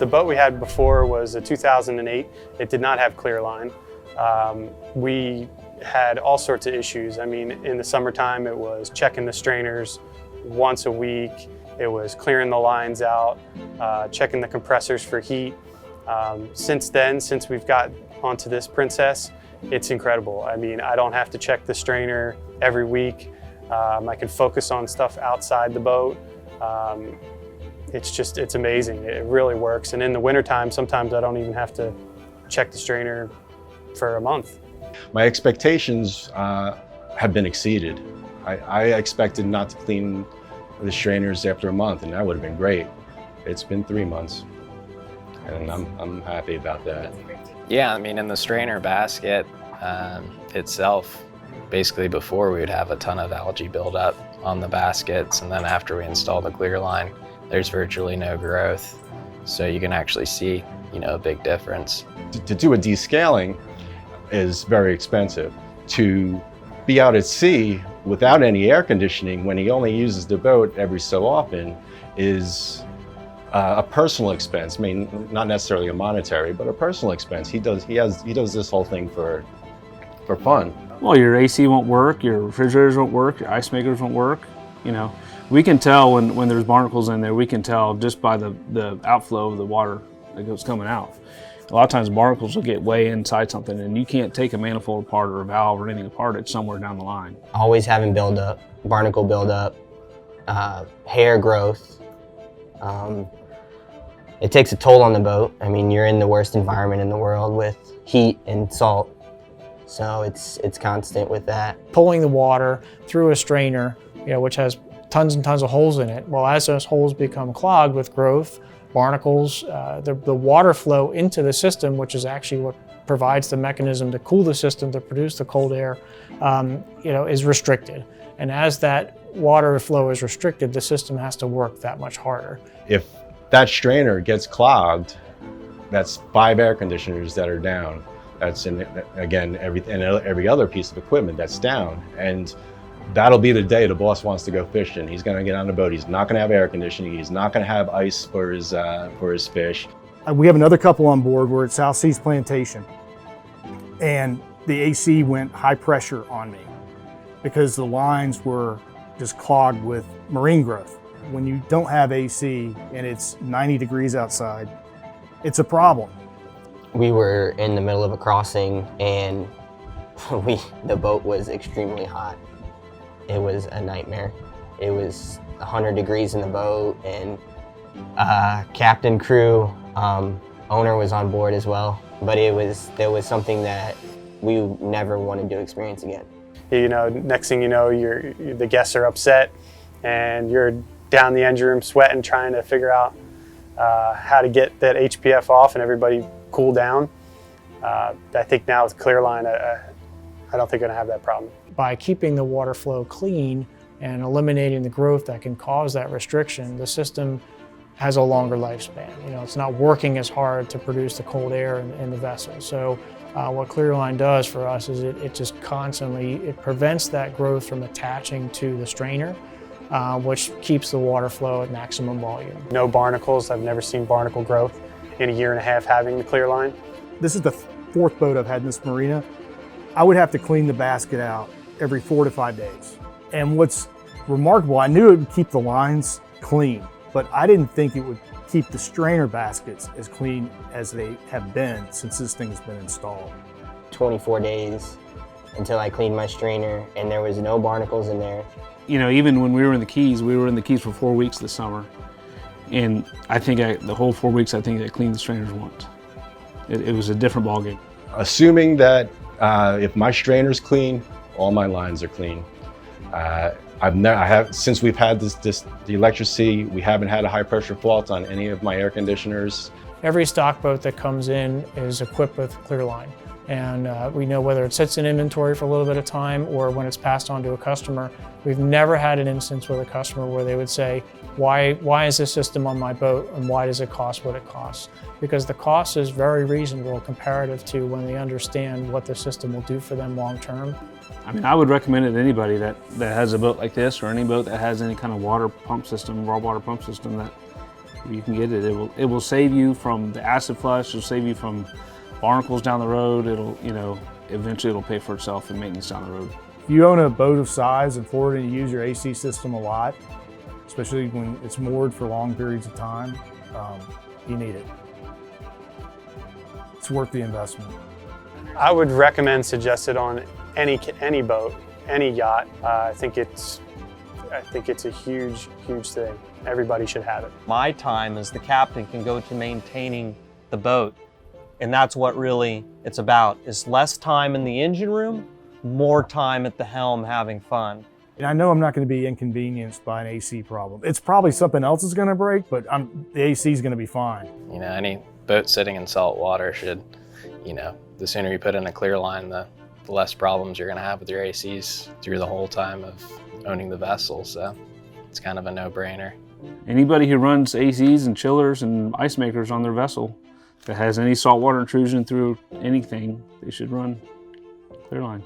The boat we had before was a 2008. It did not have Clearline. We had all sorts of issues. I mean, in the summertime, it was checking the strainers once a week. It was clearing the lines out, checking the compressors for heat. Since then, since we've got onto this Princess, it's incredible. I mean, I don't have to check the strainer every week. I can focus on stuff outside the boat. It's amazing. It really works. And in the wintertime, sometimes I don't even have to check the strainer for a month. My expectations have been exceeded. I expected not to clean the strainers after a month, and that would have been great. It's been 3 months, and I'm happy about that. Yeah, I mean, in the strainer basket itself, basically before we would have a ton of algae buildup on the baskets, and then after we install the Clearline, there's virtually no growth. So you can actually see, a big difference. To do a descaling is very expensive. To be out at sea without any air conditioning when he only uses the boat every so often is a personal expense. I mean, not necessarily a monetary, but a personal expense. He does this whole thing for fun. Well, your AC won't work, your refrigerators won't work, your ice makers won't work. We can tell when there's barnacles in there, we can tell just by the outflow of the water that goes coming out. A lot of times barnacles will get way inside something and you can't take a manifold apart or a valve or anything apart. It's somewhere down the line. Always having buildup, barnacle buildup, hair growth. It takes a toll on the boat. I mean, you're in the worst environment in the world with heat and salt. So it's constant with that. Pulling the water through a strainer, which has tons and tons of holes in it. Well, as those holes become clogged with growth, barnacles, the water flow into the system, which is actually what provides the mechanism to cool the system to produce the cold air, is restricted. And as that water flow is restricted, the system has to work that much harder. If that strainer gets clogged, that's 5 air conditioners that are down. That's every other piece of equipment that's down. And that'll be the day the boss wants to go fishing. He's gonna get on the boat. He's not gonna have air conditioning. He's not gonna have ice for his fish. We have another couple on board. We're at South Seas Plantation. And the AC went high pressure on me because the lines were just clogged with marine growth. When you don't have AC and it's 90 degrees outside, it's a problem. We were in the middle of a crossing and the boat was extremely hot. It was a nightmare. It was 100 degrees in the boat, and captain, crew, owner was on board as well. But there was something that we never wanted to experience again. Next thing you know, the guests are upset and you're down the engine room sweating, trying to figure out how to get that HPF off and everybody cool down. I think now with Clearline, I don't think I'm gonna have that problem. By keeping the water flow clean and eliminating the growth that can cause that restriction, the system has a longer lifespan. It's not working as hard to produce the cold air in the vessel. So what Clearline does for us is it just constantly, prevents that growth from attaching to the strainer, which keeps the water flow at maximum volume. No barnacles. I've never seen barnacle growth in a year and a half having the Clearline. This is the 4th boat I've had in this marina. I would have to clean the basket out every 4 to 5 days. And what's remarkable, I knew it would keep the lines clean, but I didn't think it would keep the strainer baskets as clean as they have been since this thing has been installed. 24 days until I cleaned my strainer, and there was no barnacles in there. Even when we were in the Keys for 4 weeks this summer. And I think the whole 4 weeks, I think I cleaned the strainers once. It was a different ballgame. Assuming that if my strainer's clean, all my lines are clean. Since we've had the ELECTROSEA, we haven't had a high pressure fault on any of my air conditioners. Every stock boat that comes in is equipped with Clearline. And we know whether it sits in inventory for a little bit of time or when it's passed on to a customer. We've never had an instance with a customer where they would say, why is this system on my boat and why does it cost what it costs? Because the cost is very reasonable comparative to when they understand what the system will do for them long term. I mean, I would recommend it to anybody that has a boat like this or any boat that has any kind of water pump system, raw water pump system, that You can get it. It will save you from the acid flush. It'll save you from barnacles down the road. It'll, you know, eventually it'll pay for itself in maintenance down the road. If you own a boat of size in Florida and you use your AC system a lot, especially when it's moored for long periods of time, you need it. It's worth the investment. I would recommend suggest it on any boat, any yacht. I think it's a huge thing. Everybody should have it. My time as the captain can go to maintaining the boat, and that's what really it's about, is less time in the engine room, more time at the helm having fun. And I know I'm not going to be inconvenienced by an AC problem. It's probably something else is going to break, but the AC is going to be fine. You know, any boat sitting in salt water should, you know, the sooner you put in a Clearline, the less problems you're going to have with your ACs through the whole time of owning the vessel. So it's kind of a no-brainer. Anybody who runs ACs and chillers and ice makers on their vessel that has any saltwater intrusion through anything, they should run Clearline.